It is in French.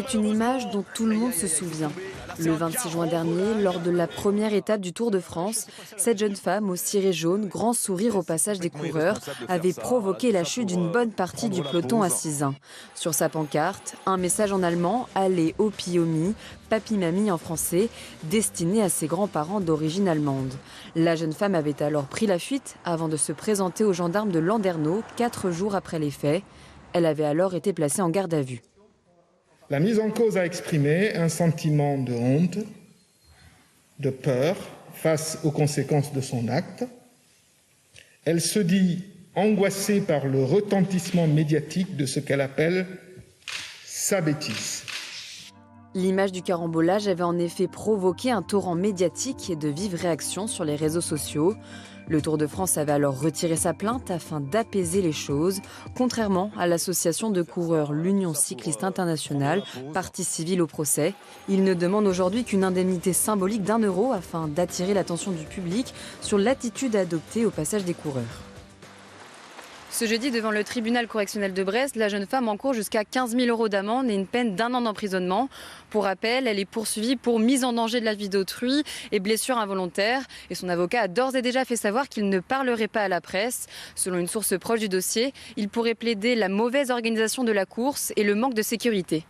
C'est une image dont tout le monde se souvient. Le 26 juin dernier, lors de la première étape du Tour de France, cette jeune femme au ciré jaune, grand sourire au passage des coureurs, avait provoqué la chute d'une bonne partie du peloton à Sizun. Sur sa pancarte, un message en allemand, Allez Opiomi, Papi-Mamie en français, destiné à ses grands-parents d'origine allemande. La jeune femme avait alors pris la fuite avant de se présenter aux gendarmes de Landerneau 4 jours après les faits. Elle avait alors été placée en garde à vue. La mise en cause a exprimé un sentiment de honte, de peur face aux conséquences de son acte. Elle se dit angoissée par le retentissement médiatique de ce qu'elle appelle sa bêtise. L'image du carambolage avait en effet provoqué un torrent médiatique et de vives réactions sur les réseaux sociaux. Le Tour de France avait alors retiré sa plainte afin d'apaiser les choses, contrairement à l'association de coureurs l'Union cycliste internationale, partie civile au procès. Il ne demande aujourd'hui qu'une indemnité symbolique d'1 euro afin d'attirer l'attention du public sur l'attitude à adopter au passage des coureurs. Ce jeudi, devant le tribunal correctionnel de Brest, la jeune femme encourt jusqu'à 15 000 € d'amende et une peine d'1 an d'emprisonnement. Pour rappel, elle est poursuivie pour mise en danger de la vie d'autrui et blessure involontaire. Et son avocat a d'ores et déjà fait savoir qu'il ne parlerait pas à la presse. Selon une source proche du dossier, il pourrait plaider la mauvaise organisation de la course et le manque de sécurité.